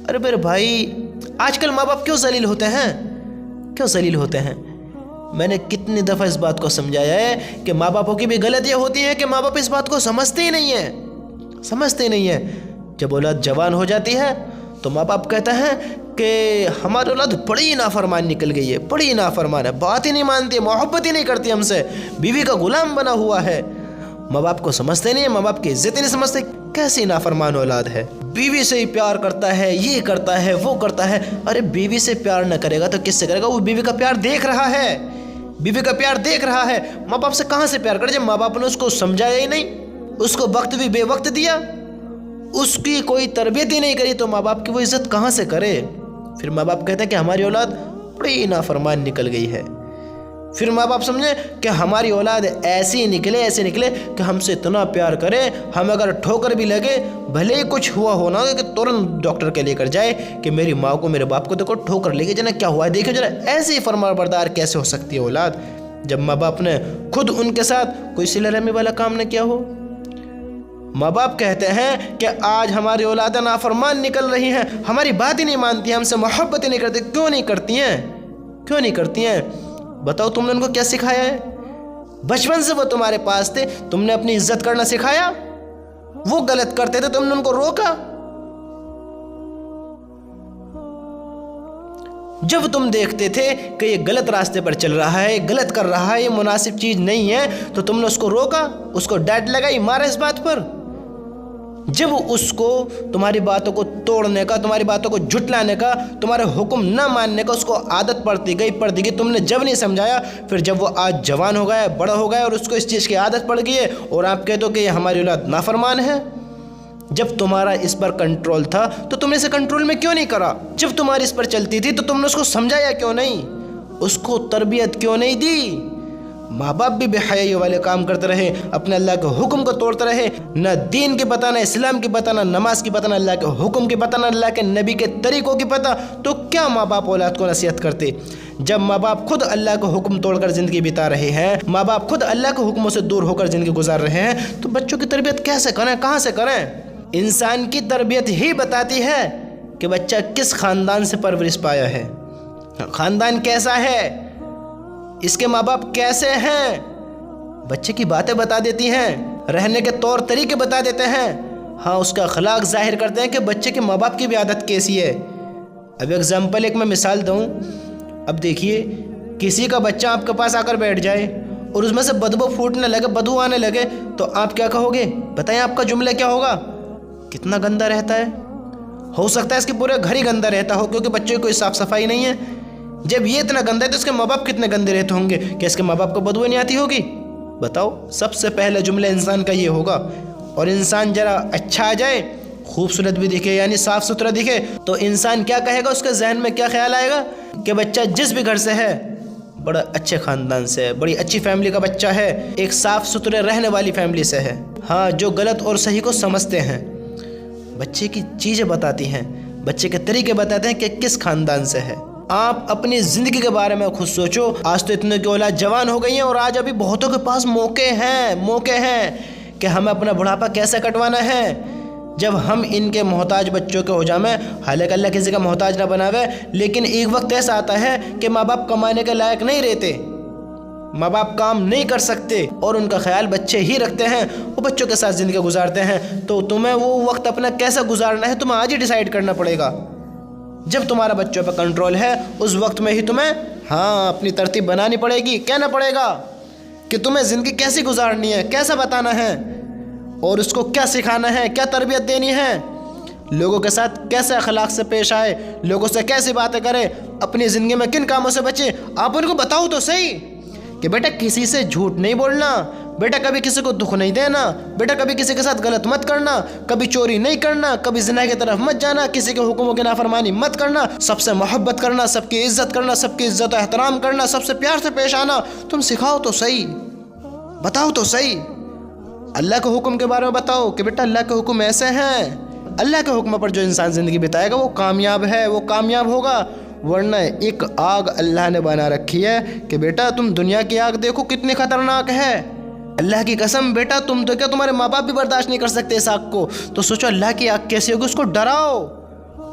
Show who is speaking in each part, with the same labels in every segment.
Speaker 1: ارے میرے بھائی آج کل ماں باپ کیوں ذلیل ہوتے ہیں؟ کیوں ذلیل ہوتے ہیں؟ میں نے کتنی دفعہ اس بات کو سمجھایا ہے کہ ماں باپوں کی بھی غلطیاں ہوتی ہیں کہ ماں باپ اس بات کو سمجھتے ہی نہیں ہیں. جب اولاد جوان ہو جاتی ہے تو ماں باپ کہتے ہیں کہ ہماری اولاد بڑی نافرمان نکل گئی ہے، بڑی نافرمان ہے، بات ہی نہیں مانتی، محبت ہی نہیں کرتی ہم سے، بیوی کا غلام بنا ہوا ہے. ماں باپ کو سمجھتے نہیں ہیں، ماں باپ کی عزت ہی نہیں سمجھتے. کیسی نافرمان اولاد ہے، بیوی سے ہی پیار کرتا ہے، یہ کرتا ہے وہ کرتا ہے. ارے بیوی سے پیار نہ کرے گا تو کس سے کرے گا؟ وہ بیوی کا پیار دیکھ رہا ہے، بیوی کا پیار دیکھ رہا ہے. ماں باپ سے کہاں سے پیار کرے جب ماں باپ نے اس کو سمجھایا ہی نہیں، اس کو وقت بھی بے وقت دیا، اس کی کوئی تربیت ہی نہیں کری، تو ماں باپ کی وہ عزت کہاں سے کرے؟ پھر ماں باپ کہتے ہیں کہ ہماری اولاد بڑی نافرمان نکل گئی ہے. پھر ماں باپ سمجھیں کہ ہماری اولاد ایسی نکلے کہ ہم سے اتنا پیار کرے، ہم اگر ٹھوکر بھی لگے، بھلے ہی کچھ ہوا ہونا کہ ترنت ڈاکٹر کے لے کر جائے کہ میری ماں کو میرے باپ کو دیکھو ٹھوکر لے کے جانا، کیا ہوا ہے دیکھو ذرا. ایسی فرما بردار کیسے ہو سکتی ہے اولاد جب ماں باپ نے خود ان کے ساتھ کوئی صلہ رحمی والا کام نہ کیا ہو؟ ماں باپ کہتے ہیں کہ آج ہماری اولادیں نافرمان نکل رہی ہیں، ہماری بات ہی نہیں مانتی، ہم سے محبت ہی نہیں کرتی. کیوں نہیں کرتی ہیں؟ بتاؤ تم نے ان کو کیا سکھایا ہے؟ بچپن سے وہ تمہارے پاس تھے، تم نے اپنی عزت کرنا سکھایا؟ وہ غلط کرتے تھے، تم نے ان کو روکا؟ جب تم دیکھتے تھے کہ یہ غلط راستے پر چل رہا ہے، غلط کر رہا ہے، یہ مناسب چیز نہیں ہے، تو تم نے اس کو روکا، اس کو ڈانٹ لگائی، مارا اس بات پر؟ جب اس کو تمہاری باتوں کو توڑنے کا، تمہاری باتوں کو جھٹلانے کا، تمہارے حکم نہ ماننے کا اس کو عادت پڑتی گئی، تم نے جب نہیں سمجھایا، پھر جب وہ آج جوان ہو گیا ہے، بڑا ہو گیا ہے اور اس کو اس چیز کی عادت پڑ گئی ہے، اور آپ کہتے ہو کہ یہ ہماری اولاد نافرمان ہے. جب تمہارا اس پر کنٹرول تھا تو تم نے اسے کنٹرول میں کیوں نہیں کرا؟ جب تمہاری اس پر چلتی تھی تو تم نے اس کو سمجھایا کیوں نہیں؟ اس کو تربیت کیوں نہیں دی؟ ماں باپ بھی بے حیائی والے کام کرتے رہے، اپنے اللہ کے حکم کو توڑتے رہے، نہ دین کی پتہ، نہ اسلام کی پتہ، نہ نماز کی پتہ، نہ اللہ کے حکم کی پتہ، نہ اللہ کے نبی کے طریقوں کی پتہ. تو کیا ماں باپ اولاد کو نصیحت کرتے؟ جب ماں باپ خود اللہ کا حکم توڑ کر زندگی بتا رہے ہیں، ماں باپ خود اللہ کے حکموں سے دور ہو کر زندگی گزار رہے ہیں، تو بچوں کی تربیت کیسے کریں، کہاں سے کریں؟ انسان کی تربیت ہی بتاتی ہے کہ بچہ کس خاندان سے پرورش پایا ہے، خاندان کیسا ہے، اس کے ماں باپ کیسے ہیں. بچے کی باتیں بتا دیتی ہیں، رہنے کے طور طریقے بتا دیتے ہیں، ہاں اس کا اخلاق ظاہر کرتے ہیں کہ بچے کے ماں باپ کی بھی عادت کیسی ہے. اب ایگزامپل ایک میں مثال دوں. اب دیکھیے کسی کا بچہ آپ کے پاس آ کر بیٹھ جائے اور اس میں سے بدبو پھوٹنے لگے، بدبو آنے لگے، تو آپ کیا کہو گے؟ بتائیں آپ کا جملہ کیا ہوگا؟ کتنا گندہ رہتا ہے. ہو سکتا ہے اس کے پورے گھر ہی گندہ رہتا ہو، کیونکہ بچے کی کوئی صاف صفائی نہیں ہے. جب یہ اتنا گندہ ہے تو اس کے ماں باپ کتنے گندے رہتے ہوں گے کہ اس کے ماں باپ کو بدبو نہیں آتی ہوگی؟ بتاؤ. سب سے پہلا جملہ انسان کا یہ ہوگا. اور انسان ذرا اچھا آ جائے، خوبصورت بھی دکھے، یعنی صاف ستھرا دکھے، تو انسان کیا کہے گا؟ اس کے ذہن میں کیا خیال آئے گا کہ بچہ جس بھی گھر سے ہے، بڑا اچھے خاندان سے ہے، بڑی اچھی فیملی کا بچہ ہے، ایک صاف ستھرے رہنے والی فیملی سے ہے، ہاں جو غلط اور صحیح کو سمجھتے ہیں. بچے کی چیزیں بتاتی ہیں، بچے کے طریقے بتاتے ہیں کہ کس خاندان سے ہے. آپ اپنی زندگی کے بارے میں خود سوچو. آج تو اتنے کی اولاد جوان ہو گئی ہیں اور آج ابھی بہتوں کے پاس موقع ہیں کہ ہمیں اپنا بڑھاپا کیسے کٹوانا ہے. جب ہم ان کے محتاج بچوں کے ہو جائیں، حالانکہ اللہ کسی کا محتاج نہ بناوے، لیکن ایک وقت ایسا آتا ہے کہ ماں باپ کمانے کے لائق نہیں رہتے، ماں باپ کام نہیں کر سکتے اور ان کا خیال بچے ہی رکھتے ہیں، وہ بچوں کے ساتھ زندگی گزارتے ہیں. تو تمہیں وہ وقت اپنا کیسا گزارنا ہے تمہیں آج ہی ڈیسائیڈ کرنا پڑے گا. جب تمہارا بچوں پہ کنٹرول ہے اس وقت میں ہی تمہیں اپنی ترتیب بنانی پڑے گی، کہنا پڑے گا کہ تمہیں زندگی کیسی گزارنی ہے، کیسا بتانا ہے، اور اس کو کیا سکھانا ہے، کیا تربیت دینی ہے، لوگوں کے ساتھ کیسے اخلاق سے پیش آئے، لوگوں سے کیسی باتیں کرے، اپنی زندگی میں کن کاموں سے بچے. آپ ان کو بتاؤ تو صحیح کہ بیٹا کسی سے جھوٹ نہیں بولنا، بیٹا کبھی کسی کو دکھ نہیں دینا، بیٹا کبھی کسی کے ساتھ غلط مت کرنا، کبھی چوری نہیں کرنا، کبھی زنا کی طرف مت جانا، کسی کے حکموں کی نافرمانی مت کرنا، سب سے محبت کرنا، سب کی عزت کرنا، سب کی عزت و احترام کرنا، سب سے پیار سے پیش آنا. تم سکھاؤ تو صحیح، بتاؤ تو صحیح. اللہ کے حکم کے بارے میں بتاؤ کہ بیٹا اللہ کے حکم ایسے ہیں. اللہ کے حکم پر جو انسان زندگی بتائے گا وہ کامیاب ہے، وہ کامیاب ہوگا. ورنہ ایک آگ اللہ نے بنا رکھی ہے کہ بیٹا تم دنیا کی آگ دیکھو کتنی خطرناک ہے. اللہ کی قسم بیٹا تم تو کیا تمہارے ماں باپ بھی برداشت نہیں کر سکتے اس آگ کو، تو سوچو اللہ کی آگ کیسی ہوگی. اس کو ڈراؤ،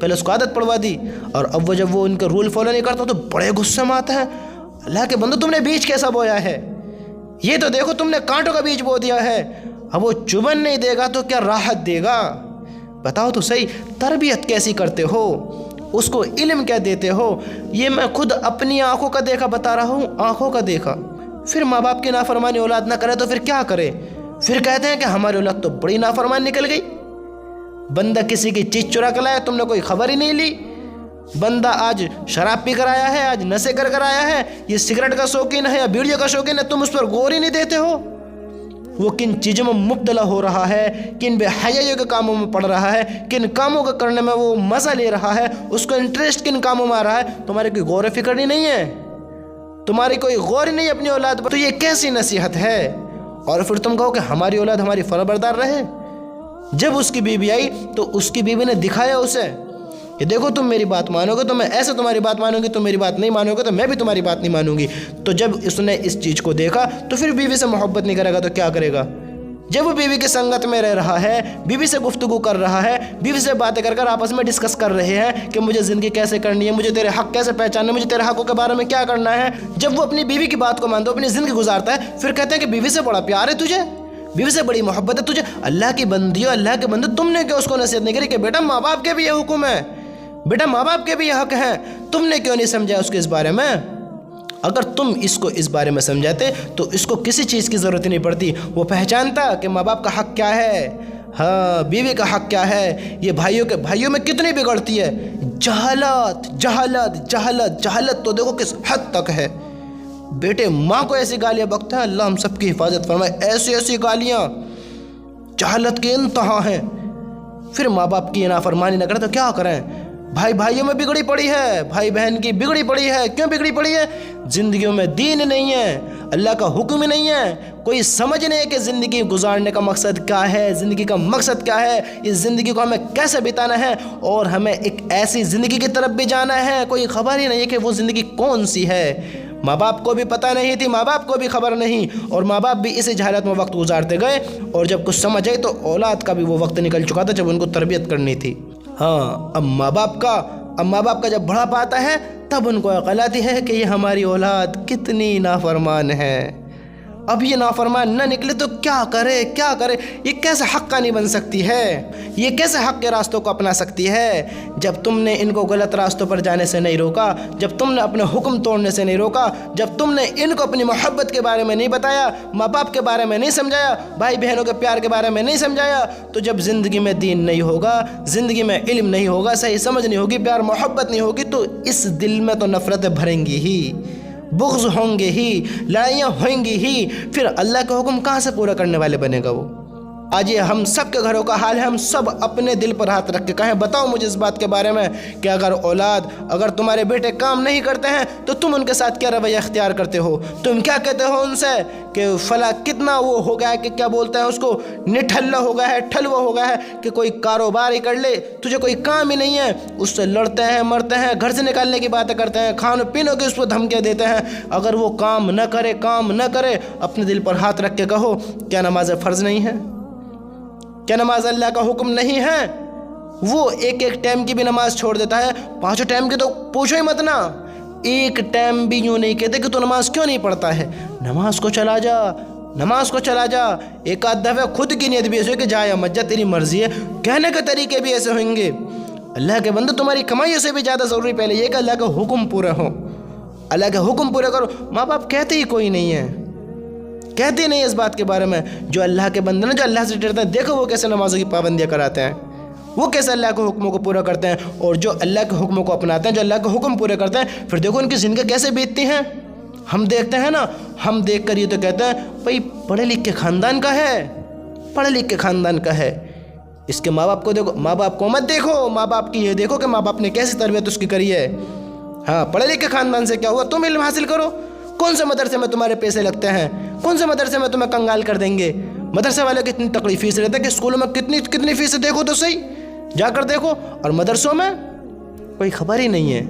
Speaker 1: پہلے اس کو عادت پڑوا دی، اور اب جب وہ ان کا رول فالو نہیں کرتا تو بڑے غصے میں آتا ہے، اللہ کے بندو تم نے بیج کیسا بویا ہے، یہ تو دیکھو تم نے کانٹوں کا بیج بو دیا ہے، اب وہ چبن نہیں دے گا تو کیا راحت دے گا؟ بتاؤ تو صحیح، تربیت کیسی کرتے ہو، اس کو علم کیا دیتے ہو؟ یہ میں خود اپنی آنکھوں کا دیکھا بتا رہا ہوں، آنکھوں کا دیکھا۔ پھر ماں باپ کی نافرمانی اولاد نہ کرے تو پھر کیا کرے؟ پھر کہتے ہیں کہ ہماری اولاد تو بڑی نافرمان نکل گئی۔ بندہ کسی کی چیز چرا کر لایا، تم نے کوئی خبر ہی نہیں لی۔ بندہ آج شراب پی کر آیا ہے، آج نشے کر کر آیا ہے، یہ سگریٹ کا شوقین ہے یا بیڑیوں کا شوقین ہے، تم اس پر غور ہی نہیں دیتے ہو۔ وہ کن چیزوں میں مبتلا ہو رہا ہے، کن بے حیائی کے کاموں میں پڑ رہا ہے، کن کاموں کو کرنے میں وہ مزہ لے رہا ہے، اس کو انٹرسٹ کن کاموں میں آ رہا ہے، تمہاری کوئی غور و فکر نہیں ہے، تمہاری کوئی غور ہی نہیں اپنی اولاد پر، تو یہ کیسی نصیحت ہے؟ اور پھر تم کہو کہ ہماری اولاد ہماری فرمانبردار رہے۔ جب اس کی بیوی آئی تو اس کی بیوی نے دکھایا اسے کہ دیکھو تم میری بات مانو گے تو میں ایسے تمہاری بات مانوں گی، تم میری بات نہیں مانو گے تو میں بھی تمہاری بات نہیں مانوں گی۔ تو جب اس نے اس چیز کو دیکھا تو پھر بیوی سے محبت نہیں کرے گا تو کیا کرے گا؟ جب وہ بیوی کی سنگت میں رہ رہا ہے، بیوی سے گفتگو کر رہا ہے، بیوی سے باتیں کر کر آپس میں ڈسکس کر رہے ہیں کہ مجھے زندگی کیسے کرنی ہے، مجھے تیرے حق کیسے پہچاننا ہے، مجھے تیرے حقوں کے بارے میں کیا کرنا ہے، جب وہ اپنی بیوی کی بات کو مانتا ہے، اپنی زندگی گزارتا ہے، پھر کہتے ہیں کہ بیوی سے بڑا پیار ہے تجھے، بیوی سے بڑی محبت ہے تجھے۔ اللہ کی بندیو، اللہ کے بندو، تم نے کیوں اس کو نصیحت نہیں کری کہ بیٹا ماں باپ کے بھی یہ حکم ہے، بیٹا ماں باپ کے بھی یہ حق ہیں، تم نے کیوں نہیں سمجھا اس کے اس بارے میں؟ اگر تم اس کو اس بارے میں سمجھاتے تو اس کو کسی چیز کی ضرورت نہیں پڑتی، وہ پہچانتا کہ ماں باپ کا حق کیا ہے، ہاں بیوی کا حق کیا ہے۔ یہ بھائیوں میں کتنی بگڑتی ہے، جہالت جہالت جہالت جہالت تو دیکھو کس حد تک ہے۔ بیٹے ماں کو ایسی گالیاں بکتا ہے، اللہ ہم سب کی حفاظت فرمائے، ایسی ایسی گالیاں جہالت کے انتہا ہیں۔ پھر ماں باپ کی نافرمانی نہ کرے تو کیا کریں؟ بھائی بھائیوں میں بگڑی پڑی ہے، بھائی بہن کی بگڑی پڑی ہے، کیوں بگڑی پڑی ہے؟ زندگیوں میں دین نہیں ہے، اللہ کا حکم نہیں ہے، کوئی سمجھ نہیں ہے کہ زندگی گزارنے کا مقصد کیا ہے، زندگی کا مقصد کیا ہے، اس زندگی کو ہمیں کیسے بتانا ہے، اور ہمیں ایک ایسی زندگی کی طرف بھی جانا ہے، کوئی خبر ہی نہیں ہے کہ وہ زندگی کون سی ہے۔ ماں باپ کو بھی پتہ نہیں تھی، ماں باپ کو بھی خبر نہیں، اور ماں باپ بھی اسی جہالت میں وقت گزارتے گئے، اور جب کچھ سمجھ آئی تو اولاد کا بھی وہ وقت نکل چکا تھا جب ان کو تربیت کرنی تھی۔ ہاں اب ماں باپ کا جب بڑھاپا آتا ہے تب ان کو عقل آتی ہے کہ یہ ہماری اولاد کتنی نافرمان ہے، اب یہ نافرمان نہ نکلے تو کیا کرے، یہ کیسے حقانی بن سکتی ہے، یہ کیسے حق کے راستوں کو اپنا سکتی ہے؟ جب تم نے ان کو غلط راستوں پر جانے سے نہیں روکا، جب تم نے اپنے حکم توڑنے سے نہیں روکا، جب تم نے ان کو اپنی محبت کے بارے میں نہیں بتایا، ماں باپ کے بارے میں نہیں سمجھایا، بھائی بہنوں کے پیار کے بارے میں نہیں سمجھایا، تو جب زندگی میں دین نہیں ہوگا، زندگی میں علم نہیں ہوگا، صحیح سمجھ نہیں ہوگی، پیار محبت نہیں ہوگی، تو اس دل میں تو نفرتیں بھریں گی ہی، بغض ہوں گے ہی، لڑائیاں ہوئیں گی ہی، پھر اللہ کا حکم کہاں سے پورا کرنے والے بنے گا وہ؟ آج یہ ہم سب کے گھروں کا حال ہے، ہم سب اپنے دل پر ہاتھ رکھ کے کہیں بتاؤ مجھے اس بات کے بارے میں کہ اگر تمہارے بیٹے کام نہیں کرتے ہیں تو تم ان کے ساتھ کیا رویہ اختیار کرتے ہو؟ تم کیا کہتے ہو ان سے کہ فلاں کتنا وہ ہو گیا ہے کہ کیا بولتے ہیں اس کو، نٹھلا ہو گیا ہے، ٹھلوا ہو گیا ہے کہ کوئی کاروبار ہی کر لے، تجھے کوئی کام ہی نہیں ہے، اس سے لڑتے ہیں، مرتے ہیں، گھر سے نکالنے کی باتیں کرتے ہیں، کھانوں پینوں کی اس کو دھمکیاں دیتے ہیں۔ اگر وہ کام نہ کرے اپنے دل پر ہاتھ رکھ کے کہو کیا نماز فرض نہیں ہے؟ کیا نماز اللہ کا حکم نہیں ہے؟ وہ ایک ٹائم کی بھی نماز چھوڑ دیتا ہے، 5 ٹائم کی تو پوچھو ہی مت نا، ایک ٹائم بھی یوں نہیں کہتے کہ تو نماز کیوں نہیں پڑھتا ہے، نماز کو چلا جا، ایک آدھ دفعہ خود کی نیت بھی ایسے کہ جا یا مت جا تیری مرضی ہے، کہنے کے طریقے بھی ایسے ہوئیں گے۔ اللہ کے بندو تمہاری کمائیوں سے بھی زیادہ ضروری پہلے یہ کہ اللہ کا حکم پورا ہو، اللہ کے حکم پورے کرو۔ ماں باپ کہتے ہی کوئی نہیں ہے، کہتے نہیں اس بات کے بارے میں، جو اللہ کے بندے نا، جو اللہ سے ڈرتے ہیں، دیکھو وہ کیسے نمازوں کی پابندیاں کراتے ہیں، وہ کیسے اللہ کے حکموں کو پورا کرتے ہیں، اور جو اللہ کے حکموں کو اپناتے ہیں، جو اللہ کے حکم پورے کرتے ہیں، پھر دیکھو ان کی زندگی کیسے بیتتی ہیں۔ ہم دیکھتے ہیں نا، ہم دیکھ کر یہ تو کہتے ہیں بھائی پڑھے لکھ کے خاندان کا ہے، اس کے ماں باپ کو دیکھو، ماں باپ کو مت دیکھو، ماں باپ کی یہ دیکھو کہ ماں باپ نے کیسی تربیت اس کی کری ہے۔ ہاں پڑھے لکھ کے خاندان سے کیا ہوا، تم علم حاصل کرو، کون سے مدرسے میں تمہارے پیسے لگتے ہیں، کون سے مدرسے میں تمہیں کنگال کر دیں گے، مدرسے والے کی اتنی تکڑی فیس رہتا ہے کہ اسکولوں میں کتنی فیسیں دیکھو تو صحیح، جا کر دیکھو، اور مدرسوں میں کوئی خبر ہی نہیں ہے۔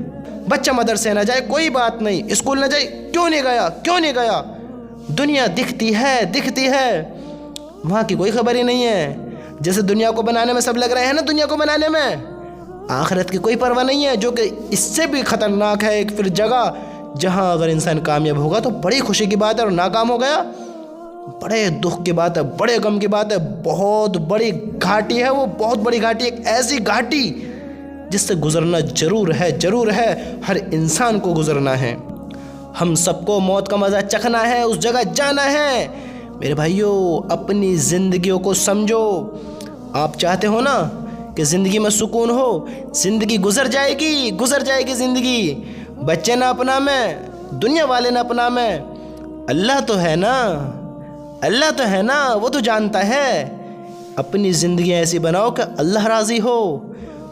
Speaker 1: بچہ مدرسے نہ جائے کوئی بات نہیں، اسکول نہ جائے کیوں نہیں گیا، دنیا دکھتی ہے، وہاں کی کوئی خبر ہی نہیں ہے۔ جیسے دنیا کو بنانے میں سب لگ رہے ہیں نا، دنیا کو بنانے میں، آخرت کی کوئی پرواہ نہیں ہے، جو کہ اس سے بھی خطرناک ہے ایک پھر جگہ جہاں اگر انسان کامیاب ہوگا تو بڑی خوشی کی بات ہے، اور ناکام ہو گیا بڑے دکھ کی بات ہے، بڑے غم کی بات ہے، بہت بڑی گھاٹی ہے وہ، بہت بڑی گھاٹی، ایک ایسی گھاٹی جس سے گزرنا ضرور ہے، ہر انسان کو گزرنا ہے، ہم سب کو موت کا مزہ چکھنا ہے، اس جگہ جانا ہے۔ میرے بھائیو، اپنی زندگیوں کو سمجھو۔ آپ چاہتے ہو نا کہ زندگی میں سکون ہو، زندگی گزر جائے گی زندگی، بچے نہ اپنا میں، دنیا والے نہ اپنا میں، اللہ تو ہے نا، وہ تو جانتا ہے۔ اپنی زندگی ایسی بناؤ کہ اللہ راضی ہو۔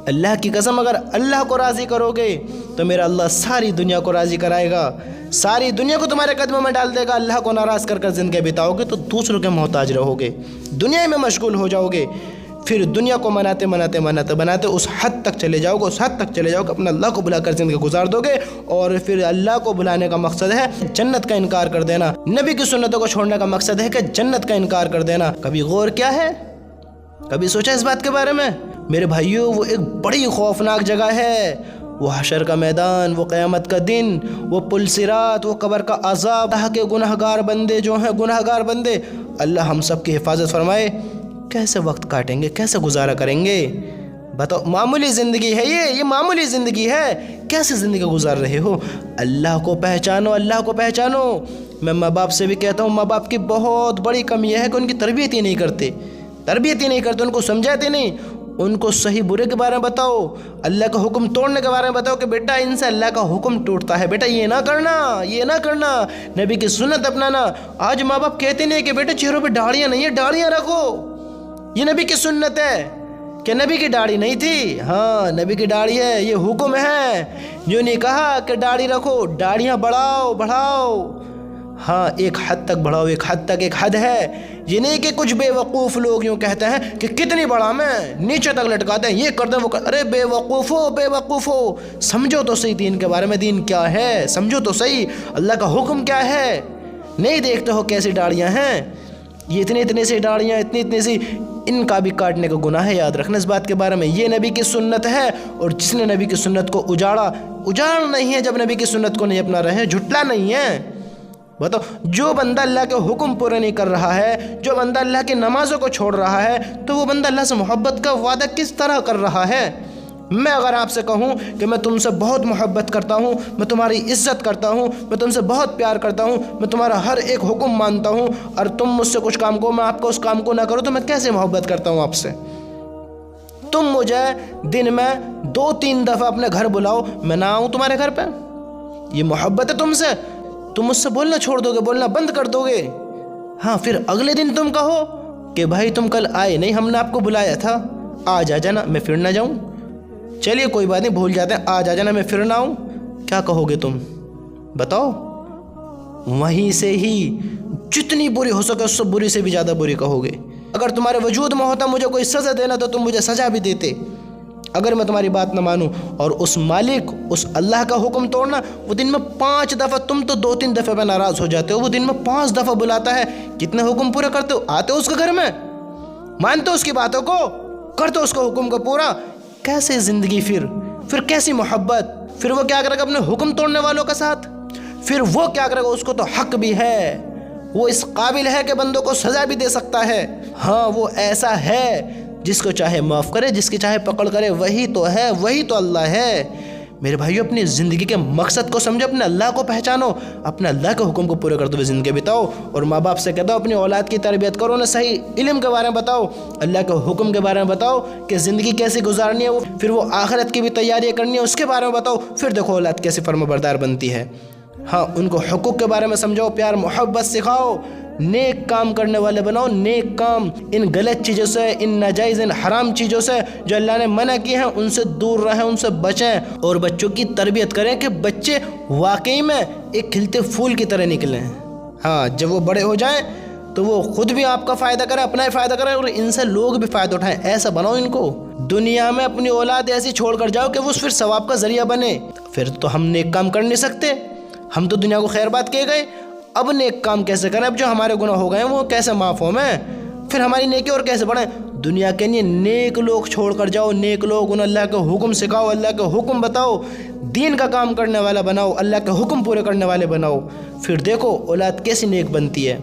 Speaker 1: اللہ کی قسم، اگر اللہ کو راضی کرو گے تو میرا اللہ ساری دنیا کو راضی کرائے گا، ساری دنیا کو تمہارے قدموں میں ڈال دے گا۔ اللہ کو ناراض کر زندگی بتاؤ گے تو دوسروں کے محتاج رہو گے، دنیا میں مشغول ہو جاؤ گے، پھر دنیا کو مناتے اس حد تک چلے جاؤ گے کہ اپنا اللہ کو بلا کر زندگی گزار دو گے، اور پھر اللہ کو بلانے کا مقصد ہے جنت کا انکار کر دینا، نبی کی سنتوں کو چھوڑنے کا مقصد ہے کہ جنت کا انکار کر دینا۔ کبھی غور کیا ہے؟ کبھی سوچا اس بات کے بارے میں؟ میرے بھائیو، وہ ایک بڑی خوفناک جگہ ہے، وہ حشر کا میدان، وہ قیامت کا دن، وہ پل صراط، وہ قبر کا عذاب، اللہ کے گناہگار بندے، اللہ ہم سب کی حفاظت فرمائے۔ کیسے وقت کاٹیں گے، کیسے گزارا کریں گے؟ بتاؤ، معمولی زندگی ہے یہ معمولی زندگی ہے، کیسے زندگی گزار رہے ہو؟ اللہ کو پہچانو۔ میں ماں باپ سے بھی کہتا ہوں، ماں باپ کی بہت بڑی کمی یہ ہے کہ ان کی تربیت ہی نہیں کرتے، ان کو سمجھاتے نہیں، ان کو صحیح برے کے بارے میں بتاؤ، اللہ کا حکم توڑنے کے بارے میں بتاؤ کہ بیٹا ان سے اللہ کا حکم ٹوٹتا ہے، بیٹا یہ نہ کرنا، نبی کی سنت اپنانا۔ آج ماں باپ کہتے نہیں کہ بیٹا چہروں پہ داڑھیاں نہیں ہیں، داڑھیاں رکھو، یہ نبی کی سنت ہے۔ کہ نبی کی داڑھی نہیں تھی؟ ہاں، نبی کی داڑھی ہے، یہ حکم ہے، جو نہیں کہا کہ داڑھی رکھو، داڑھیاں بڑھاؤ، ہاں ایک حد تک بڑھاؤ، ایک حد ہے، یہ نہیں کہ کچھ بے وقوف لوگ یوں کہتے ہیں کہ کتنی بڑھا میں، نیچے تک لٹکاتے ہیں، یہ کرتے ہیں وہ کرتے، ارے بے وقوف ہو، سمجھو تو صحیح دین کے بارے میں، دین کیا ہے سمجھو تو صحیح، اللہ کا حکم کیا ہے۔ نہیں دیکھتے ہو کیسی داڑھیاں ہیں، یہ اتنی سی داڑھیاں، اتنی سی، ان کا بھی کاٹنے کا گناہ ہے، یاد رکھنا اس بات کے بارے میں۔ یہ نبی کی سنت ہے، اور جس نے نبی کی سنت کو اجاڑ نہیں ہے، جب نبی کی سنت کو نہیں اپنا رہے، جھٹلا نہیں ہے۔ بتاؤ، جو بندہ اللہ کے حکم پورے نہیں کر رہا ہے، جو بندہ اللہ کی نمازوں کو چھوڑ رہا ہے، تو وہ بندہ اللہ سے محبت کا وعدہ کس طرح کر رہا ہے؟ میں اگر آپ سے کہوں کہ میں تم سے بہت محبت کرتا ہوں، میں تمہاری عزت کرتا ہوں، میں تم سے بہت پیار کرتا ہوں، میں تمہارا ہر ایک حکم مانتا ہوں، اور تم مجھ سے کچھ کام کو، میں آپ کو اس کام کو نہ کروں، تو میں کیسے محبت کرتا ہوں آپ سے؟ تم مجھے دن میں 2-3 دفعہ اپنے گھر بلاؤ، میں نہ آؤں تمہارے گھر پہ، یہ محبت ہے تم سے؟ تم مجھ سے بولنا چھوڑ دو گے، بولنا بند کر دو گے، ہاں پھر اگلے دن تم کہو کہ بھائی تم کل آئے نہیں، ہم نے آپ کو بلایا تھا، آج آ جانا، میں پھر نہ جاؤں، چلیے کوئی بات نہیں، بھول جاتے ہیں، آج آ جانا، میں پھر نہ آؤں، کیا کہو گے تم؟ بتاؤ، وہیں سے ہی جتنی بری ہو سکے اس سے بری سے بھی زیادہ بری کہو گے۔ اگر تمہارے وجود میں ہوتا مجھے کوئی سزا دینا تو تم مجھے سزا بھی دیتے، اگر میں تمہاری بات نہ مانوں۔ اور اس مالک، اس اللہ کا حکم توڑنا، وہ دن میں 5 دفعہ، تم تو 2-3 دفعہ پہ ناراض ہو جاتے ہو، وہ دن میں 5 دفعہ بلاتا ہے، کتنے حکم پورے کرتے ہو؟ آتے ہو اس کے گھر میں، مانتے ہو اس کی باتوں کو، کرتے ہو اس کو حکم کو پورا؟ کیسے زندگی؟ پھر کیسی محبت؟ پھر وہ کیا کرے گا اپنے حکم توڑنے والوں کے ساتھ؟ پھر وہ کیا کرے گا؟ اس کو تو حق بھی ہے، وہ اس قابل ہے کہ بندوں کو سزا بھی دے سکتا ہے، ہاں وہ ایسا ہے، جس کو چاہے معاف کرے، جس کی چاہے پکڑ کرے، وہی تو ہے، وہی تو اللہ ہے۔ میرے بھائیو، اپنی زندگی کے مقصد کو سمجھو، اپنے اللہ کو پہچانو، اپنے اللہ کے حکم کو پورے کرتے ہوئے زندگی بتاؤ، اور ماں باپ سے کہتا ہو اپنی اولاد کی تربیت کرو، انہیں صحیح علم کے بارے میں بتاؤ، اللہ کے حکم کے بارے میں بتاؤ کہ زندگی کیسے گزارنی ہے، پھر وہ آخرت کی بھی تیاری کرنی ہے اس کے بارے میں بتاؤ، پھر دیکھو اولاد کیسے فرمانبردار بنتی ہے۔ ہاں، ان کو حقوق کے بارے میں سمجھاؤ، پیار محبت سکھاؤ، نیک کام کرنے والے بناؤ، نیک کام، ان غلط چیزوں سے، ان ناجائز، ان حرام چیزوں سے جو اللہ نے منع کی ہیں، ان سے دور رہیں، ان سے بچیں، اور بچوں کی تربیت کریں کہ بچے واقعی میں ایک کھلتے پھول کی طرح نکلیں۔ ہاں، جب وہ بڑے ہو جائیں تو وہ خود بھی آپ کا فائدہ کریں، اپنا ہی فائدہ کریں، اور ان سے لوگ بھی فائدہ اٹھائیں، ایسا بناؤ ان کو۔ دنیا میں اپنی اولاد ایسی چھوڑ کر جاؤ کہ وہ پھر ثواب کا ذریعہ بنے، پھر تو ہم نیک کام کر نہیں سکتے، ہم تو دنیا کو خیر بات کہے گئے، اب نیک کام کیسے کریں؟ اب جو ہمارے گناہ ہو گئے ہیں وہ کیسے معاف ہوں میں؟ پھر ہماری نیکی اور کیسے بڑھیں؟ دنیا کے لیے نیک لوگ چھوڑ کر جاؤ، نیک لوگ، ان اللہ کے حکم سکھاؤ، اللہ کے حکم بتاؤ، دین کا کام کرنے والا بناؤ، اللہ کے حکم پورے کرنے والے بناؤ، پھر دیکھو اولاد کیسی نیک بنتی ہے۔